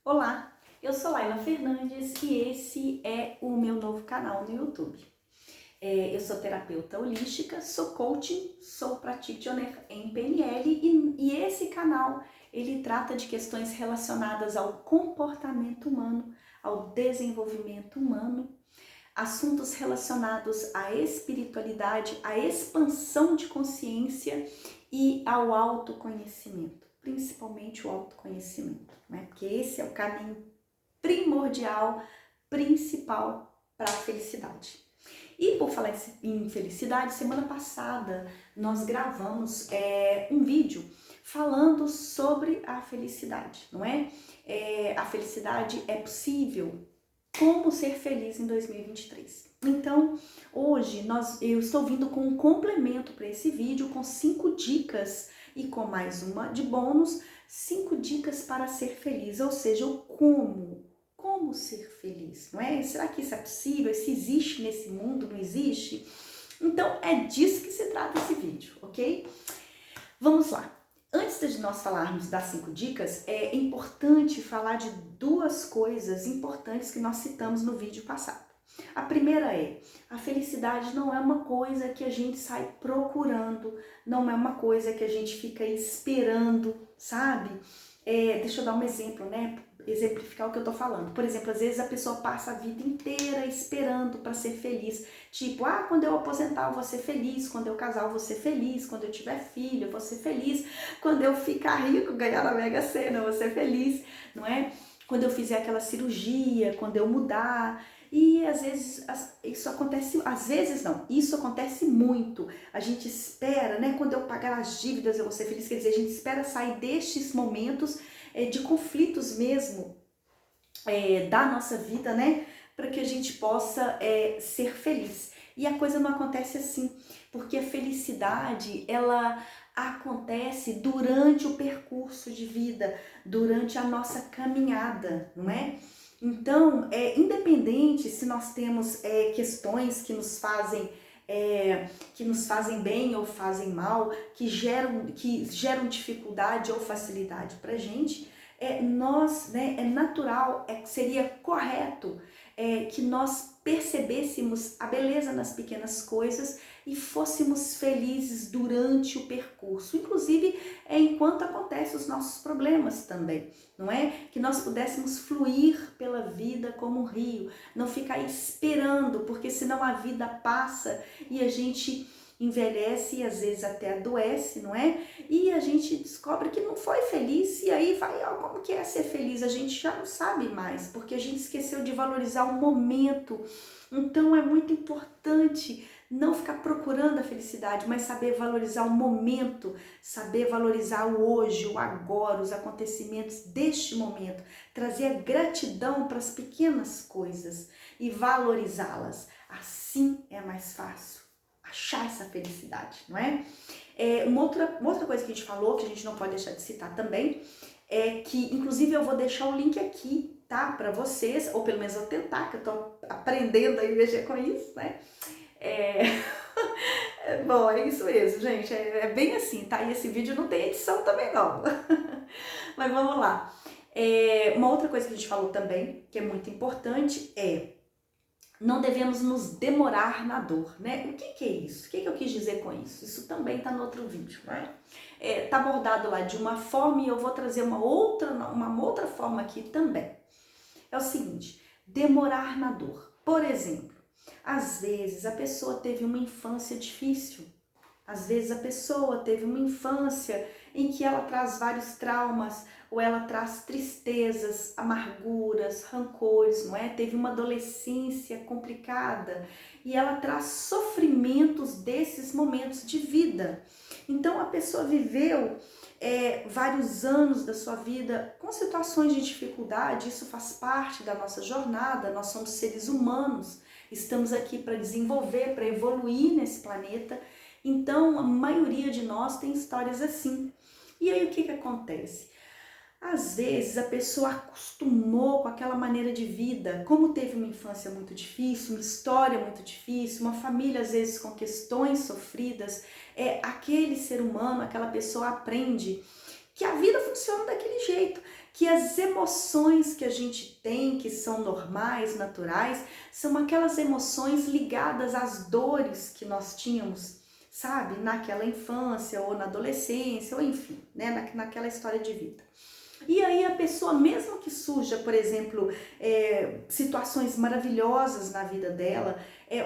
Olá, eu sou Laila Fernandes e esse é o meu novo canal no YouTube. Eu sou terapeuta holística, sou coaching, sou practitioner em PNL e esse canal ele trata de questões relacionadas ao comportamento humano, ao desenvolvimento humano, assuntos relacionados à espiritualidade, à expansão de consciência e ao autoconhecimento, principalmente o autoconhecimento, né? Porque esse é o caminho primordial, principal para a felicidade. E por falar em felicidade, semana passada nós gravamos um vídeo falando sobre a felicidade, não é? A felicidade é possível. Como ser feliz em 2023. Então, hoje eu estou vindo com um complemento para esse vídeo com 5 dicas e com mais uma de bônus, 5 dicas para ser feliz, ou seja, o como ser feliz, não é? Será que isso é possível? Se existe nesse mundo, não existe? Então, é disso que se trata esse vídeo, ok? Vamos lá. Antes de nós falarmos das 5 dicas, é importante falar de 2 coisas importantes que nós citamos no vídeo passado. A primeira é, a felicidade não é uma coisa que a gente sai procurando, não é uma coisa que a gente fica esperando, sabe? Deixa eu dar um exemplo, né? Exemplificar o que eu tô falando. Por exemplo, às vezes a pessoa passa a vida inteira esperando para ser feliz. Tipo, quando eu aposentar eu vou ser feliz, quando eu casar eu vou ser feliz, quando eu tiver filho eu vou ser feliz, quando eu ficar rico, ganhar na Mega Sena eu vou ser feliz, não é? Quando eu fizer aquela cirurgia, quando eu mudar. E às vezes isso acontece, às vezes não, isso acontece muito. A gente espera, né? Quando eu pagar as dívidas eu vou ser feliz, quer dizer, a gente espera sair destes momentos de conflitos mesmo da nossa vida, né? Para que a gente possa ser feliz. E a coisa não acontece assim, porque a felicidade, ela acontece durante o percurso de vida, durante a nossa caminhada, não é? Então, independente se nós temos questões que nos fazem bem ou fazem mal, que geram dificuldade ou facilidade para gente, é natural, seria correto que nós percebêssemos a beleza nas pequenas coisas e fôssemos felizes durante o percurso, inclusive enquanto acontecem os nossos problemas também, não é? Que nós pudéssemos fluir pela vida como um rio, não ficar esperando, porque senão a vida passa e a gente envelhece e às vezes até adoece, não é? E a gente descobre que não foi feliz e aí vai, como que é ser feliz? A gente já não sabe mais, porque a gente esqueceu de valorizar o momento. Então é muito importante não ficar procurando a felicidade, mas saber valorizar o momento, saber valorizar o hoje, o agora, os acontecimentos deste momento, trazer a gratidão para as pequenas coisas e valorizá-las. Assim é mais fácil achar essa felicidade, não é? Uma outra coisa que a gente falou, que a gente não pode deixar de citar também, é que, inclusive, eu vou deixar o link aqui, tá? Para vocês, ou pelo menos eu tentar, que eu tô aprendendo a mexer com isso, né? Bom, é isso mesmo, gente. É bem assim, tá? E esse vídeo não tem edição também, não. Mas vamos lá. Uma outra coisa que a gente falou também, que é muito importante, não devemos nos demorar na dor, né? O que é isso? O que eu quis dizer com isso? Isso também tá no outro vídeo, né? Tá abordado lá de uma forma e eu vou trazer uma outra forma aqui também. É o seguinte, demorar na dor. Por exemplo, às vezes a pessoa teve uma infância difícil. Às vezes a pessoa teve uma infância em que ela traz vários traumas, ou ela traz tristezas, amarguras, rancores, não é? Teve uma adolescência complicada e ela traz sofrimentos desses momentos de vida. Então a pessoa viveu vários anos da sua vida com situações de dificuldade, isso faz parte da nossa jornada, nós somos seres humanos, estamos aqui para desenvolver, para evoluir nesse planeta. Então, a maioria de nós tem histórias assim. E aí, o que acontece? Às vezes, a pessoa acostumou com aquela maneira de vida, como teve uma infância muito difícil, uma história muito difícil, uma família, às vezes, com questões sofridas, aquele ser humano, aquela pessoa aprende que a vida funciona daquele jeito, que as emoções que a gente tem, que são normais, naturais, são aquelas emoções ligadas às dores que nós tínhamos, sabe, naquela infância ou na adolescência, ou enfim, né, naquela história de vida. E aí a pessoa, mesmo que surja, por exemplo, situações maravilhosas na vida dela,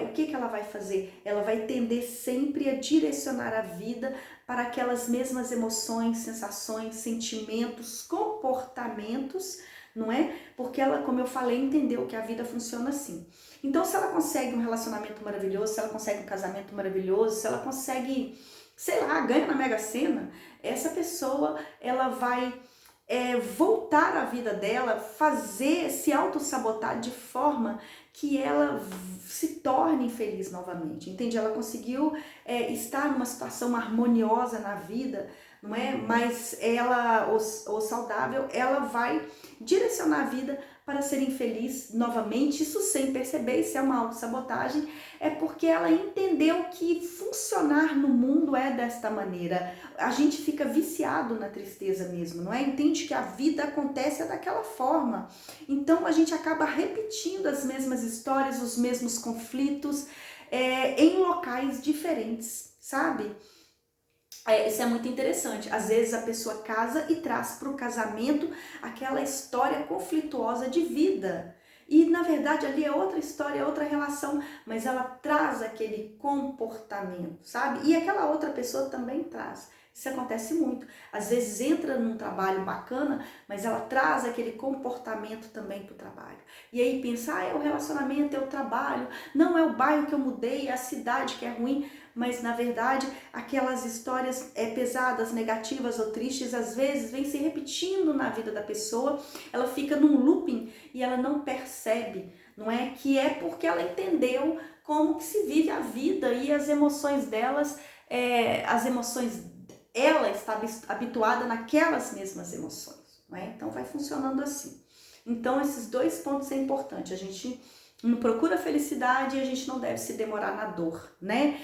o que ela vai fazer? Ela vai tender sempre a direcionar a vida para aquelas mesmas emoções, sensações, sentimentos, comportamentos, não é? Porque ela, como eu falei, entendeu que a vida funciona assim. Então, se ela consegue um relacionamento maravilhoso, se ela consegue um casamento maravilhoso, se ela consegue, sei lá, ganha na Mega Sena, essa pessoa, ela vai voltar a vida dela, se auto-sabotar de forma que ela se torne infeliz novamente, entende? Ela conseguiu estar numa situação harmoniosa na vida, não é? Mas ela, ou saudável, ela vai direcionar a vida para ser infeliz novamente, isso sem perceber, isso é uma autossabotagem, é porque ela entendeu que funcionar no mundo é desta maneira. A gente fica viciado na tristeza mesmo, não é? Entende que a vida acontece daquela forma. Então a gente acaba repetindo as mesmas histórias, os mesmos conflitos, em locais diferentes, sabe? Isso é muito interessante. Às vezes a pessoa casa e traz para o casamento aquela história conflituosa de vida. E na verdade ali é outra história, é outra relação, mas ela traz aquele comportamento, sabe? E aquela outra pessoa também traz. Isso acontece muito. Às vezes entra num trabalho bacana, mas ela traz aquele comportamento também para o trabalho. E aí pensa, é o relacionamento, é o trabalho, não é o bairro que eu mudei, é a cidade que é ruim. Mas na verdade aquelas histórias pesadas, negativas ou tristes, às vezes vem se repetindo na vida da pessoa, ela fica num looping e ela não percebe, não é? Que é porque ela entendeu como que se vive a vida e as emoções delas, ela está habituada naquelas mesmas emoções, não é? Então vai funcionando assim. Então esses dois pontos é importante, a gente não procura felicidade e a gente não deve se demorar na dor, né?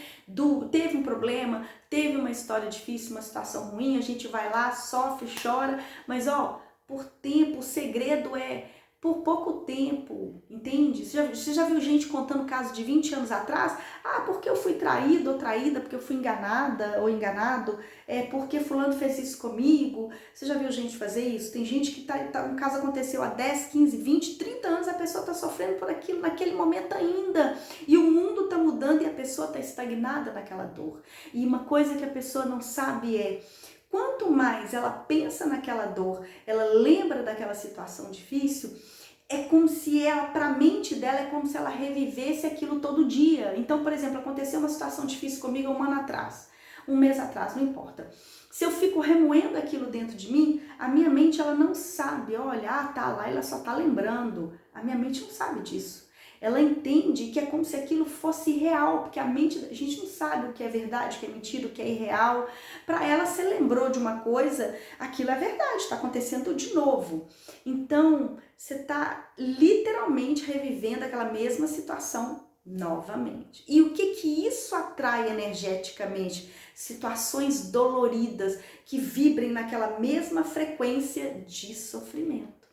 Teve um problema, teve uma história difícil, uma situação ruim, a gente vai lá, sofre, chora, mas por tempo, o segredo é por pouco tempo, entende? Você já viu gente contando casos de 20 anos atrás? Porque eu fui traído ou traída, porque eu fui enganada ou enganado, porque fulano fez isso comigo. Você já viu gente fazer isso? Tem gente que um caso aconteceu há 10, 15, 20, 30 anos, a pessoa está sofrendo por aquilo naquele momento ainda. E o mundo está mudando e a pessoa está estagnada naquela dor. E uma coisa que a pessoa não sabe quanto mais ela pensa naquela dor, ela lembra daquela situação difícil, é como se para a mente dela, é como se ela revivesse aquilo todo dia. Então, por exemplo, aconteceu uma situação difícil comigo um ano atrás, um mês atrás, não importa. Se eu fico remoendo aquilo dentro de mim, a minha mente ela não sabe, olha, tá lá, ela só tá lembrando. A minha mente não sabe disso. Ela entende que é como se aquilo fosse real, porque a gente não sabe o que é verdade, o que é mentira, o que é irreal. Para ela, você lembrou de uma coisa, aquilo é verdade, está acontecendo de novo. Então, você está literalmente revivendo aquela mesma situação novamente. E o que isso atrai energeticamente? Situações doloridas que vibrem naquela mesma frequência de sofrimento.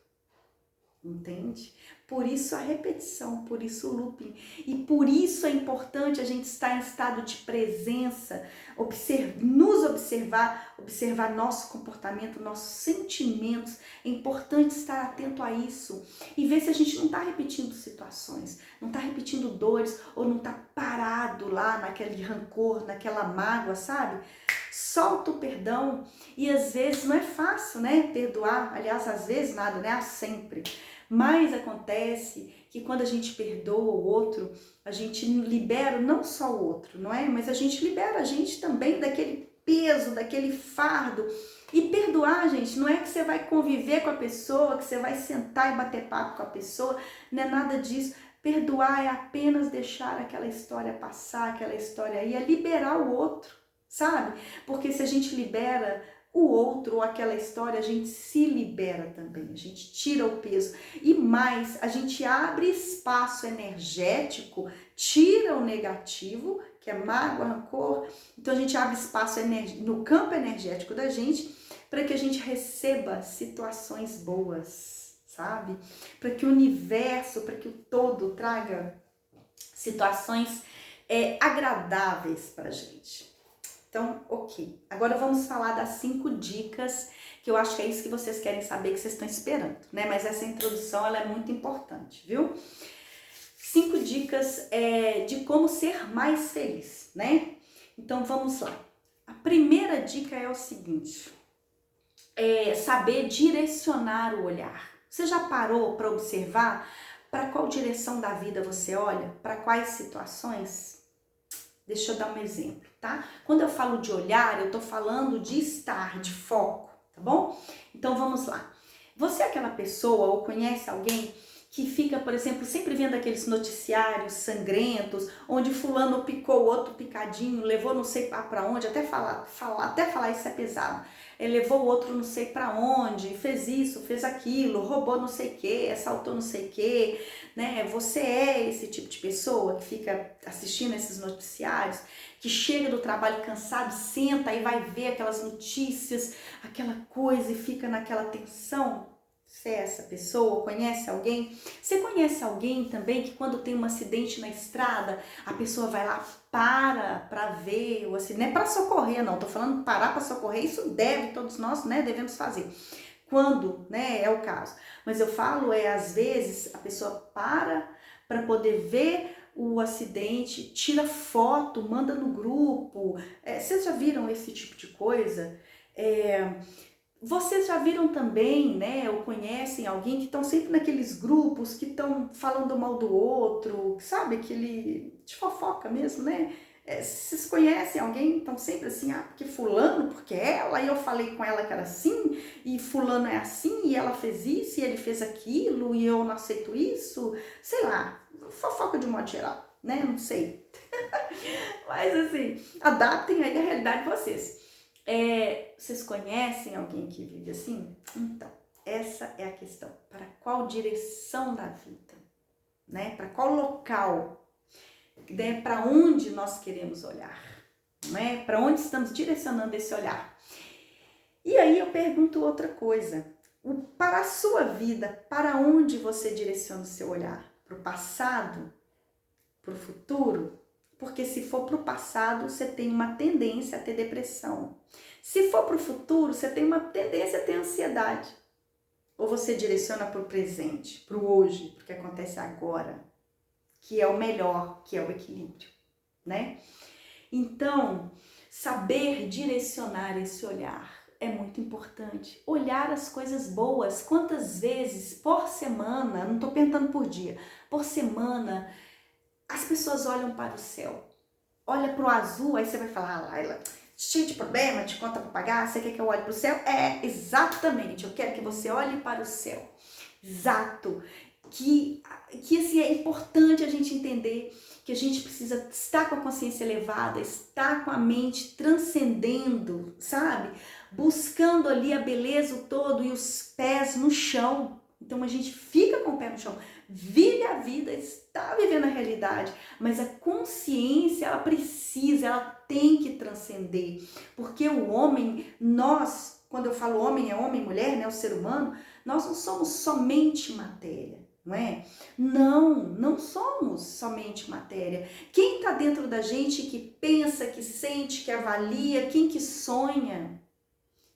Entende? Por isso a repetição, por isso o looping. E por isso é importante a gente estar em estado de presença, nos observar nosso comportamento, nossos sentimentos. É importante estar atento a isso e ver se a gente não está repetindo situações, não está repetindo dores ou não está parado lá naquele rancor, naquela mágoa, sabe? Solta o perdão e às vezes não é fácil, né? Perdoar, aliás, às vezes nada, né? Sempre. Mas acontece que quando a gente perdoa o outro, a gente libera não só o outro, não é? Mas a gente libera a gente também daquele peso, daquele fardo. E perdoar, gente, não é que você vai conviver com a pessoa, que você vai sentar e bater papo com a pessoa, não é nada disso. Perdoar é apenas deixar aquela história passar, aquela história aí, é liberar o outro, sabe? Porque se a gente libera o outro ou aquela história, a gente se libera também, a gente tira o peso e mais, a gente abre espaço energético, tira o negativo, que é mágoa, rancor, então a gente abre espaço no campo energético da gente para que a gente receba situações boas, sabe? Para que o universo, para que o todo traga situações agradáveis para a gente. Então, ok. Agora vamos falar das 5 dicas, que eu acho que é isso que vocês querem saber, que vocês estão esperando, né? Mas essa introdução, ela é muito importante, viu? 5 dicas de como ser mais feliz, né? Então, vamos lá. A primeira dica é o seguinte, saber direcionar o olhar. Você já parou para observar para qual direção da vida você olha? Para quais situações? Deixa eu dar um exemplo, tá? Quando eu falo de olhar, eu tô falando de estar, de foco, tá bom? Então vamos lá. Você é aquela pessoa ou conhece alguém que fica, por exemplo, sempre vendo aqueles noticiários sangrentos, onde fulano picou o outro picadinho, levou não sei para onde, até falar isso é pesado. Ele levou o outro não sei para onde, fez isso, fez aquilo, roubou não sei o que, assaltou não sei o que, né? Você é esse tipo de pessoa que fica assistindo esses noticiários, que chega do trabalho cansado, senta e vai ver aquelas notícias, aquela coisa e fica naquela tensão? Você é essa pessoa? Conhece alguém? Você conhece alguém também que quando tem um acidente na estrada, a pessoa vai lá, para ver o acidente, não é para socorrer não, tô falando parar para socorrer, isso todos nós, né, devemos fazer, quando, né, é o caso, mas eu falo às vezes a pessoa para poder ver o acidente, tira foto, manda no grupo, vocês já viram esse tipo de coisa? Vocês já viram também, né, ou conhecem alguém que estão sempre naqueles grupos que estão falando mal do outro, sabe, aquele de fofoca mesmo, né? Vocês conhecem alguém, estão sempre assim, porque fulano, porque ela, e eu falei com ela que era assim, e fulano é assim, e ela fez isso, e ele fez aquilo, e eu não aceito isso, sei lá, fofoca de um modo geral, né, não sei. Mas assim, adaptem aí a realidade de vocês. Vocês conhecem alguém que vive assim? Então, essa é a questão. Para qual direção da vida? Né? Para qual local? Né? Para onde nós queremos olhar? Né? Para onde estamos direcionando esse olhar? E aí eu pergunto outra coisa. Para a sua vida, para onde você direciona o seu olhar? Para o passado? Para o futuro? Porque se for para o passado, você tem uma tendência a ter depressão. Se for para o futuro, você tem uma tendência a ter ansiedade. Ou você direciona para o presente, para o hoje, para o que acontece agora, que é o melhor, que é o equilíbrio, né? Então, saber direcionar esse olhar é muito importante. Olhar as coisas boas. Quantas vezes por semana, não estou perguntando por dia, por semana, as pessoas olham para o céu, olha para o azul, aí você vai falar, Laila, cheio de problema, de conta para pagar, você quer que eu olhe para o céu? Exatamente, eu quero que você olhe para o céu. Exato. Que assim, é importante a gente entender que a gente precisa estar com a consciência elevada, estar com a mente transcendendo, sabe? Buscando ali a beleza o todo e os pés no chão. Então a gente fica com o pé no chão, vive a vida, está vivendo a realidade, mas a consciência, ela tem que transcender, porque o homem, nós, quando eu falo homem, é homem e mulher, né, o ser humano, nós não somos somente matéria, não é? Não somos somente matéria. Quem está dentro da gente que pensa, que sente, que avalia, quem que sonha,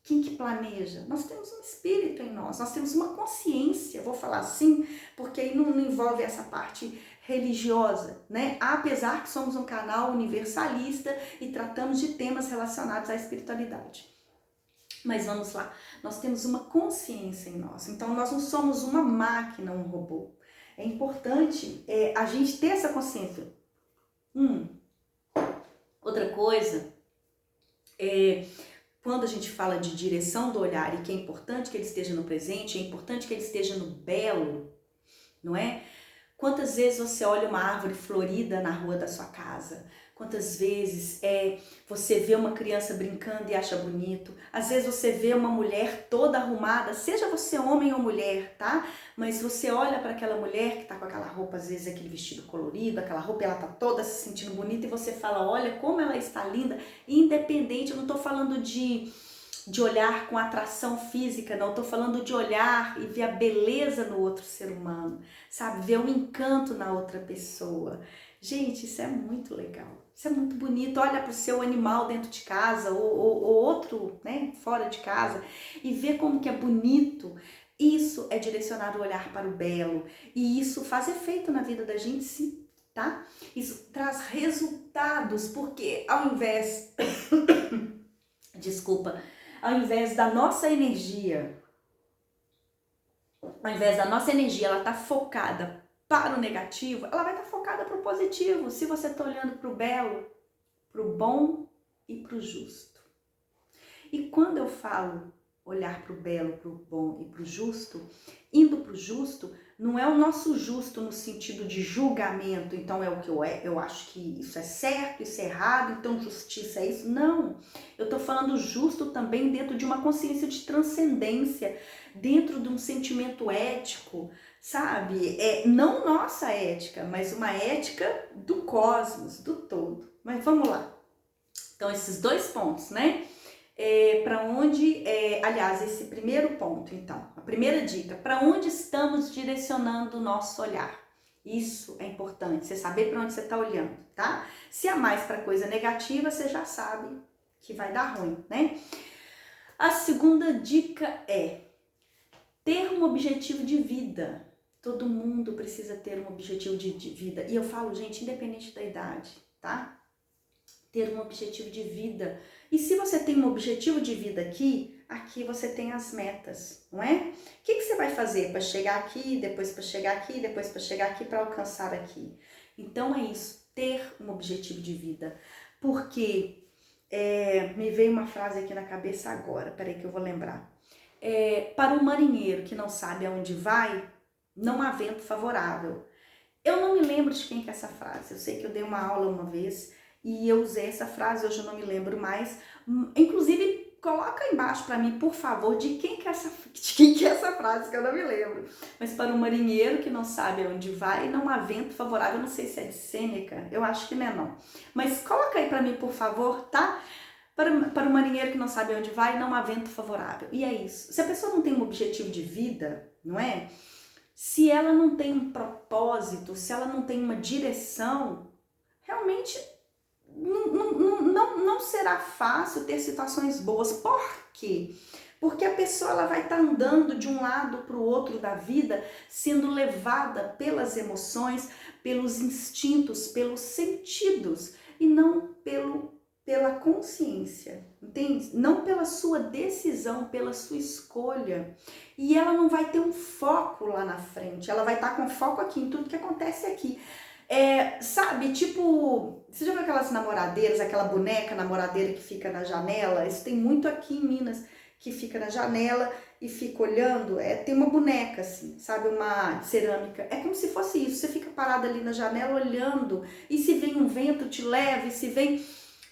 quem que planeja? Nós temos um espírito em nós temos uma consciência, vou falar assim, porque aí não envolve essa parte religiosa, né? Apesar que somos um canal universalista e tratamos de temas relacionados à espiritualidade. Mas vamos lá, nós temos uma consciência em nós, então nós não somos uma máquina, um robô. É importante a gente ter essa consciência. Outra coisa quando a gente fala de direção do olhar e que é importante que ele esteja no presente, é importante que ele esteja no belo, não é? Quantas vezes você olha uma árvore florida na rua da sua casa? Quantas vezes você vê uma criança brincando e acha bonito? Às vezes você vê uma mulher toda arrumada, seja você homem ou mulher, tá? Mas você olha para aquela mulher que tá com aquela roupa, às vezes aquele vestido colorido, aquela roupa, ela tá toda se sentindo bonita e você fala, olha como ela está linda, independente, eu não tô falando de de olhar com atração física, não, estou falando de olhar e ver a beleza no outro ser humano, sabe? Ver o encanto na outra pessoa. Gente, isso é muito legal, isso é muito bonito. Olha para o seu animal dentro de casa ou outro, né, fora de casa e ver como que é bonito. Isso é direcionar o olhar para o belo e isso faz efeito na vida da gente, sim, tá? Isso traz resultados, porque ao invés, desculpa, ao invés da nossa energia, ela tá focada para o negativo, ela vai estar focada para o positivo. Se você está olhando para o belo, para o bom e para o justo. E quando eu falo olhar para o belo, para o bom e para o justo, indo para o justo, não é o nosso justo no sentido de julgamento, então é o que eu acho que isso é certo, isso é errado, então justiça é isso. Não, eu estou falando justo também dentro de uma consciência de transcendência, dentro de um sentimento ético, sabe? Não nossa ética, mas uma ética do cosmos, do todo. Mas vamos lá. Então esses dois pontos, né? Para onde, aliás, esse primeiro ponto, então, a primeira dica, para onde estamos direcionando o nosso olhar? Isso é importante, você saber para onde você está olhando, tá? Se é mais para coisa negativa, você já sabe que vai dar ruim, né? A segunda dica é ter um objetivo de vida. Todo mundo precisa ter um objetivo de vida. E eu falo, gente, independente da idade, tá? Ter um objetivo de vida. E se você tem um objetivo de vida aqui você tem as metas, não é? O que você vai fazer para chegar aqui, depois para chegar aqui, depois para chegar aqui, para alcançar aqui? Então é isso, ter um objetivo de vida. Porque me veio uma frase aqui na cabeça agora, peraí que eu vou lembrar. Para um marinheiro que não sabe aonde vai, não há vento favorável. Eu não me lembro de quem que é essa frase, eu sei que eu dei uma aula uma vez e eu usei essa frase, hoje eu não me lembro mais. Inclusive, coloca aí embaixo para mim, por favor, de quem que é essa frase, que eu não me lembro. Mas para um marinheiro que não sabe aonde vai, não há vento favorável, eu não sei se é de Sêneca, eu acho que não é não. Mas coloca aí para mim, por favor, tá? Para o marinheiro que não sabe aonde vai, não há vento favorável. E é isso. Se a pessoa não tem um objetivo de vida, não é? Se ela não tem um propósito, se ela não tem uma direção, realmente não será fácil ter situações boas. Por quê? Porque a pessoa ela vai estar andando de um lado para o outro da vida, sendo levada pelas emoções, pelos instintos, pelos sentidos e não pela consciência, entende? Não pela sua decisão, pela sua escolha. E ela não vai ter um foco lá na frente, ela vai estar com foco aqui, em tudo que acontece aqui. Sabe, tipo, você já viu aquelas namoradeiras, aquela boneca namoradeira que fica na janela? Isso tem muito aqui em Minas, que fica na janela e fica olhando. Tem uma boneca assim, sabe, uma cerâmica. É como se fosse isso, você fica parada ali na janela olhando e se vem um vento te leva, e se vem...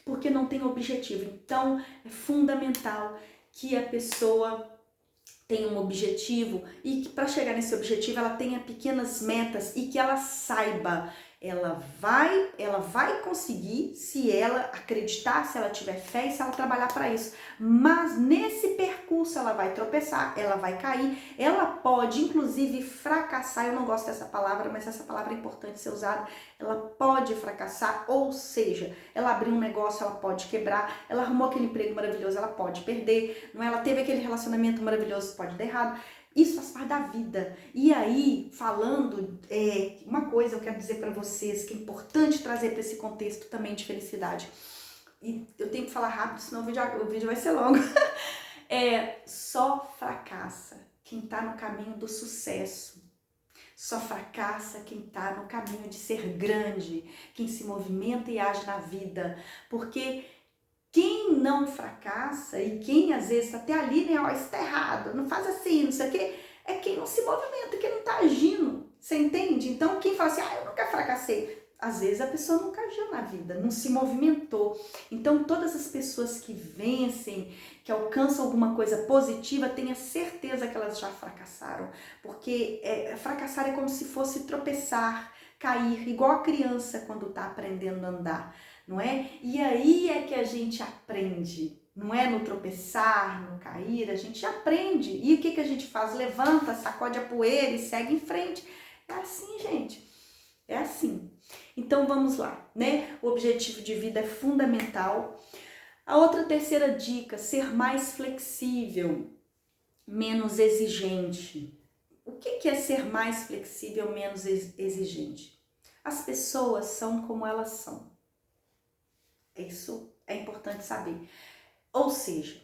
porque não tem objetivo. Então, é fundamental que a pessoa tenha um objetivo e que para chegar nesse objetivo ela tenha pequenas metas e que ela saiba, ela vai conseguir se ela acreditar, se ela tiver fé e se ela trabalhar para isso. Mas nesse percurso ela vai tropeçar, ela vai cair, ela pode inclusive fracassar. Eu não gosto dessa palavra, mas essa palavra é importante ser usada. Ela pode fracassar, ou seja, ela abriu um negócio, ela pode quebrar, ela arrumou aquele emprego maravilhoso, ela pode perder, não é? Ela teve aquele relacionamento maravilhoso, pode dar errado. Isso faz parte da vida. E aí, falando, uma coisa eu quero dizer para vocês que é importante trazer para esse contexto também de felicidade. E eu tenho que falar rápido, senão o vídeo vai ser longo. Só fracassa quem está no caminho do sucesso. Só fracassa quem está no caminho de ser grande, quem se movimenta e age na vida. Porque quem não fracassa e quem às vezes até ali, né, ó, isso tá errado, não faz assim, não sei o quê, é quem não se movimenta, quem não tá agindo, você entende? Então quem fala assim, eu nunca fracassei, às vezes a pessoa nunca agiu na vida, não se movimentou. Então todas as pessoas que vencem, que alcançam alguma coisa positiva, tenha certeza que elas já fracassaram, porque fracassar é como se fosse tropeçar, cair, igual a criança quando tá aprendendo a andar, não é? E aí é que a gente aprende, não é? No tropeçar, no cair, a gente aprende. E o que, que a gente faz? Levanta, sacode a poeira e segue em frente. É assim, gente. É assim. Então vamos lá, né? O objetivo de vida é fundamental. A outra terceira dica, ser mais flexível, menos exigente. O que é ser mais flexível, menos exigente? As pessoas são como elas são. Isso é importante saber. Ou seja,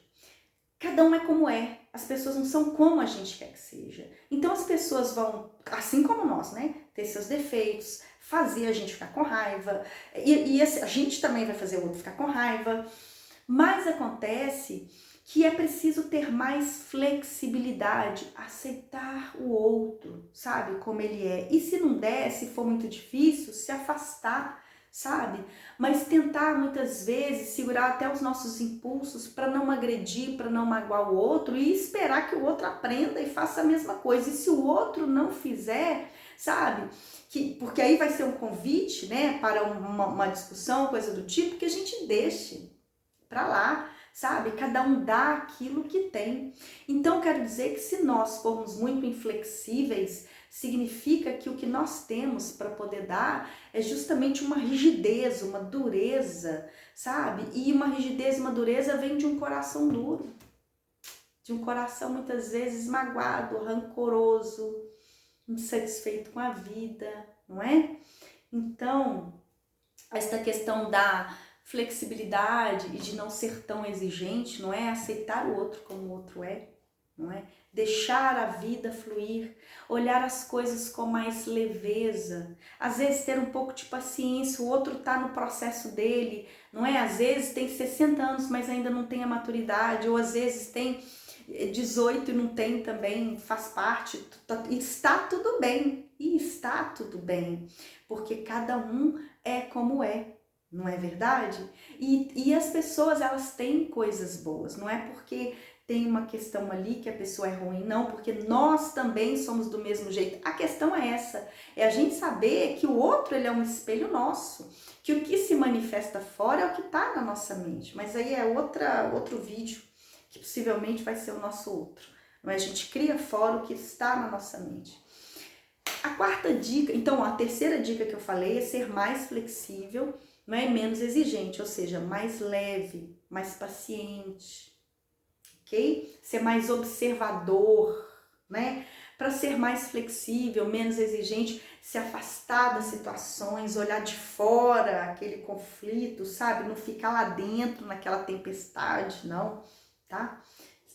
cada um é como é. As pessoas não são como a gente quer que seja. Então as pessoas vão, assim como nós, né? Ter seus defeitos, fazer a gente ficar com raiva. E a gente também vai fazer o outro ficar com raiva. Mas acontece que é preciso ter mais flexibilidade, aceitar o outro, sabe, como ele é. E se não der, se for muito difícil, se afastar, sabe? Mas tentar muitas vezes segurar até os nossos impulsos para não agredir, para não magoar o outro e esperar que o outro aprenda e faça a mesma coisa. E se o outro não fizer, sabe? Porque aí vai ser um convite, né, para uma discussão, coisa do tipo, que a gente deixe para lá, sabe? Cada um dá aquilo que tem. Então, quero dizer que se nós formos muito inflexíveis, significa que o que nós temos para poder dar é justamente uma rigidez, uma dureza, sabe? E uma rigidez, uma dureza vem de um coração duro, de um coração muitas vezes magoado, rancoroso, insatisfeito com a vida, não é? Então, esta questão da flexibilidade e de não ser tão exigente, não é? Aceitar o outro como o outro é, não é? Deixar a vida fluir, olhar as coisas com mais leveza, às vezes ter um pouco de paciência, o outro tá no processo dele, não é? Às vezes tem 60 anos, mas ainda não tem a maturidade, ou às vezes tem 18 e não tem também, faz parte, está tudo bem, e está tudo bem, porque cada um é como é. Não é verdade? E as pessoas, elas têm coisas boas, não é porque tem uma questão ali que a pessoa é ruim, não, porque nós também somos do mesmo jeito. A questão é essa, é a gente saber que o outro, ele é um espelho nosso, que o que se manifesta fora é o que está na nossa mente, mas aí é outro vídeo, que possivelmente vai ser o nosso outro, não é? A gente cria fora o que está na nossa mente. A quarta dica, então a terceira dica que eu falei é ser mais flexível, não é, menos exigente, ou seja, mais leve, mais paciente, ok? Ser mais observador, né? Para ser mais flexível, menos exigente, se afastar das situações, olhar de fora aquele conflito, sabe? Não ficar lá dentro naquela tempestade, não, tá?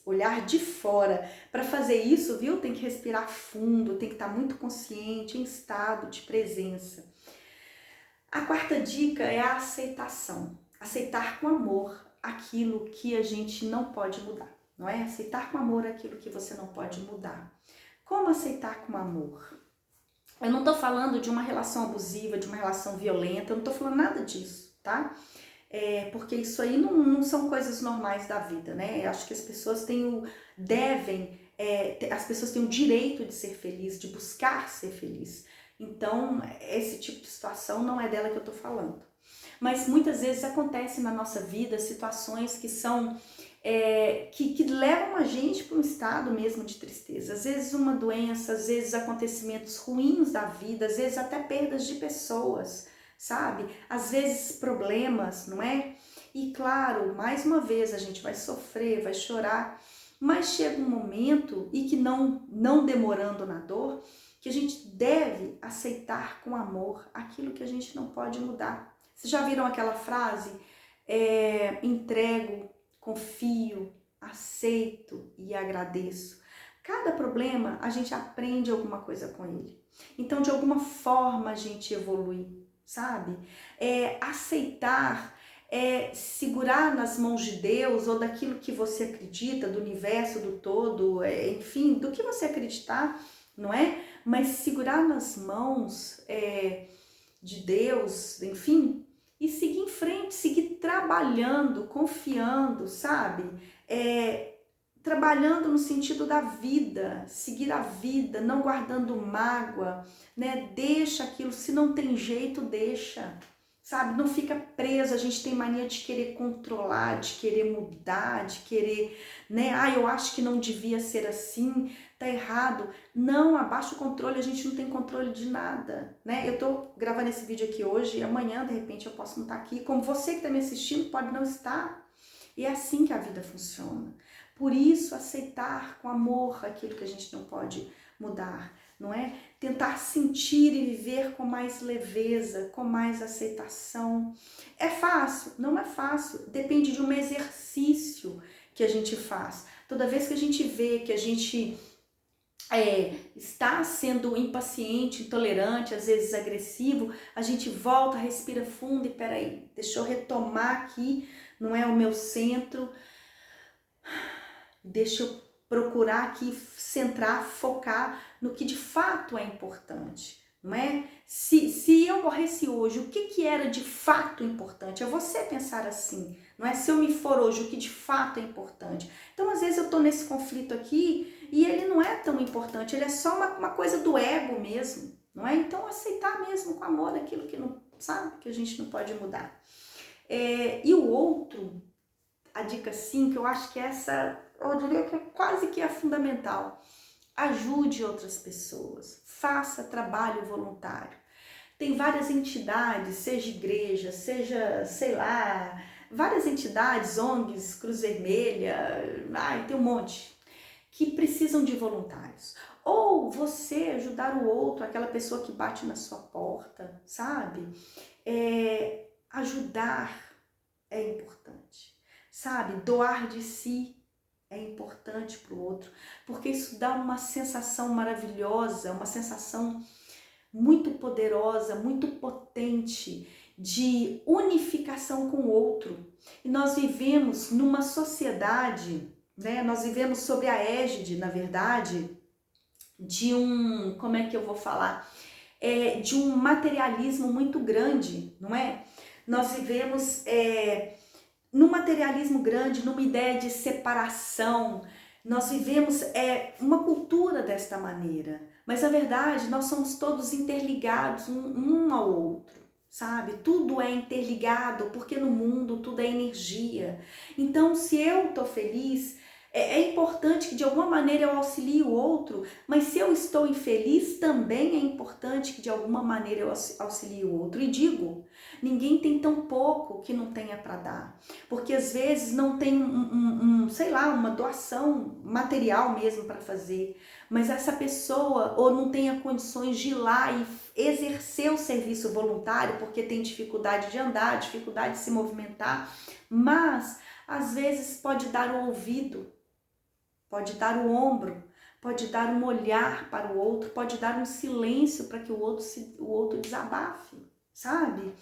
Olhar de fora. Para fazer isso, viu? Tem que respirar fundo, tem que estar muito consciente, em estado de presença. A quarta dica é a aceitação. Aceitar com amor aquilo que a gente não pode mudar, não é? Aceitar com amor aquilo que você não pode mudar. Como aceitar com amor? Eu não tô falando de uma relação abusiva, de uma relação violenta, eu não tô falando nada disso, tá? Porque isso aí não são coisas normais da vida, né? Eu acho que as pessoas as pessoas têm o direito de ser feliz, de buscar ser feliz. Então, esse tipo de situação não é dela que eu tô falando. Mas muitas vezes acontece na nossa vida situações que são que levam a gente para um estado mesmo de tristeza. Às vezes uma doença, às vezes acontecimentos ruins da vida, às vezes até perdas de pessoas, sabe? Às vezes problemas, não é? E claro, mais uma vez a gente vai sofrer, vai chorar, mas chega um momento, e que não demorando na dor, que a gente deve aceitar com amor aquilo que a gente não pode mudar. Vocês já viram aquela frase? Entrego, confio, aceito e agradeço. Cada problema a gente aprende alguma coisa com ele. Então, de alguma forma a gente evolui, sabe? Aceitar, segurar nas mãos de Deus ou daquilo que você acredita, do universo, do todo, enfim, do que você acreditar, não é? Mas segurar nas mãos de Deus, enfim, e seguir em frente, seguir trabalhando, confiando, sabe? Trabalhando no sentido da vida, seguir a vida, não guardando mágoa, né? Deixa aquilo, se não tem jeito, deixa, sabe? Não fica preso, a gente tem mania de querer controlar, de querer mudar, de querer, né? Ah, eu acho que não devia ser assim, tá errado. Não, abaixa o controle, a gente não tem controle de nada, né? Eu tô gravando esse vídeo aqui hoje e amanhã, de repente, eu posso não estar aqui, como você que tá me assistindo pode não estar. E é assim que a vida funciona. Por isso, aceitar com amor aquilo que a gente não pode mudar, não é? Tentar sentir e viver com mais leveza, com mais aceitação. É fácil? Não é fácil. Depende de um exercício que a gente faz. Toda vez que a gente vê que a gente está sendo impaciente, intolerante, às vezes agressivo, a gente volta, respira fundo e peraí, deixa eu retomar aqui, não é o meu centro, deixa eu procurar aqui centrar, focar no que de fato é importante, não é? Se eu morresse hoje, o que era de fato importante? É você pensar assim, não é? Se eu me for hoje, o que de fato é importante? Então, às vezes eu tô nesse conflito aqui e ele não é tão importante, ele é só uma coisa do ego mesmo, não é? Então, aceitar mesmo com amor aquilo que não, sabe, que a gente não pode mudar. E o outro, a dica 5, eu acho que essa, eu diria que é quase que é fundamental. Ajude outras pessoas, faça trabalho voluntário. Tem várias entidades, seja igreja, seja, sei lá, várias entidades, ONGs, Cruz Vermelha, tem um monte, que precisam de voluntários. Ou você ajudar o outro, aquela pessoa que bate na sua porta, sabe? Ajudar é importante, sabe? Doar de si é importante para o outro, porque isso dá uma sensação maravilhosa, uma sensação muito poderosa, muito potente de unificação com o outro. E nós vivemos numa sociedade, né? Nós vivemos sob a égide, na verdade, de um, como é que eu vou falar? De um materialismo muito grande, não é? Nós vivemos num materialismo grande, numa ideia de separação. Nós vivemos uma cultura desta maneira, mas na verdade nós somos todos interligados um ao outro, sabe? Tudo é interligado, porque no mundo tudo é energia. Então, se eu tô feliz, é importante que de alguma maneira eu auxilie o outro, mas se eu estou infeliz, também é importante que de alguma maneira eu auxilie o outro. E digo, ninguém tem tão pouco que não tenha para dar, porque às vezes não tem sei lá, uma doação material mesmo para fazer, mas essa pessoa ou não tenha condições de ir lá e exercer o serviço voluntário porque tem dificuldade de andar, dificuldade de se movimentar, mas às vezes pode dar o ouvido, pode dar o ombro, pode dar um olhar para o outro, pode dar um silêncio para que o outro desabafe, sabe?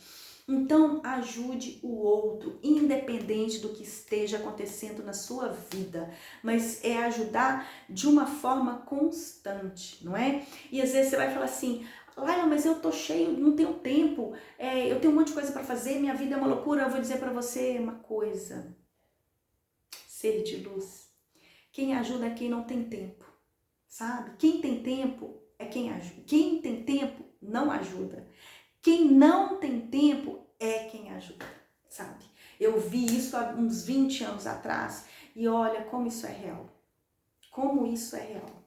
Então, ajude o outro, independente do que esteja acontecendo na sua vida, mas é ajudar de uma forma constante, não é? E às vezes você vai falar assim, Laila, mas eu tô cheio, não tenho tempo, eu tenho um monte de coisa para fazer, minha vida é uma loucura. Eu vou dizer para você uma coisa, ser de luz. Quem ajuda é quem não tem tempo, sabe? Quem tem tempo é quem ajuda. Quem tem tempo não ajuda. Quem não tem tempo é quem ajuda, sabe? Eu vi isso há uns 20 anos atrás e olha como isso é real. Como isso é real.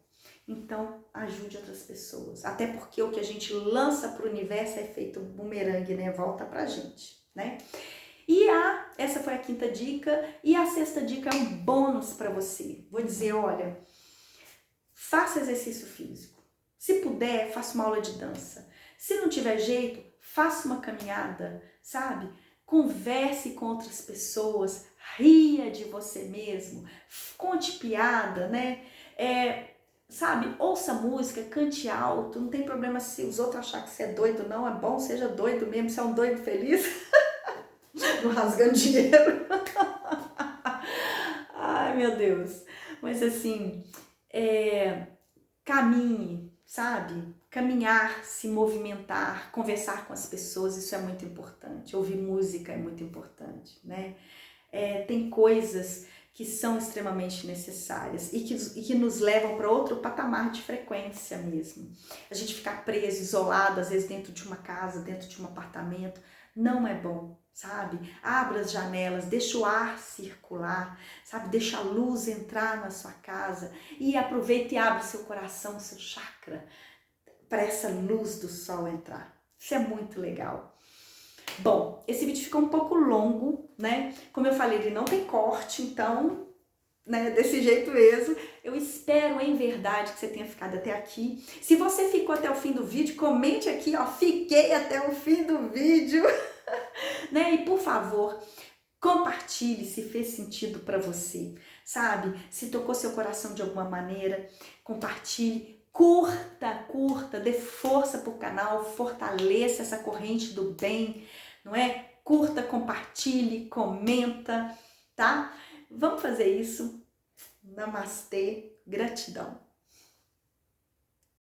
Então, ajude outras pessoas. Até porque o que a gente lança para o universo é feito bumerangue, né? Volta pra gente, né? E essa foi a 5ª dica. E a 6ª dica é um bônus para você. Vou dizer, olha, faça exercício físico. Se puder, faça uma aula de dança. Se não tiver jeito, faça uma caminhada, sabe? Converse com outras pessoas, ria de você mesmo, conte piada, né? Sabe? Ouça música, cante alto, não tem problema se os outros acharem que você é doido, não, é bom, seja doido mesmo, você é um doido feliz, não rasgando dinheiro. Ai, meu Deus. Mas assim, caminhe, sabe? Caminhar, se movimentar, conversar com as pessoas, isso é muito importante. Ouvir música é muito importante, né? Tem coisas que são extremamente necessárias e que nos levam para outro patamar de frequência mesmo. A gente ficar preso, isolado, às vezes dentro de uma casa, dentro de um apartamento, não é bom, sabe? Abra as janelas, deixa o ar circular, sabe? Deixa a luz entrar na sua casa e aproveita e abre seu coração, seu chakra, para essa luz do sol entrar. Isso é muito legal. Bom, esse vídeo ficou um pouco longo, né? Como eu falei, ele não tem corte, então, né, desse jeito mesmo. Eu espero em verdade que você tenha ficado até aqui. Se você ficou até o fim do vídeo, comente aqui, ó, fiquei até o fim do vídeo, né? E por favor, compartilhe se fez sentido para você, sabe? Se tocou seu coração de alguma maneira, compartilhe. Curta, dê força pro canal, fortaleça essa corrente do bem, não é? Curta, compartilhe, comenta, tá? Vamos fazer isso. Namastê, gratidão.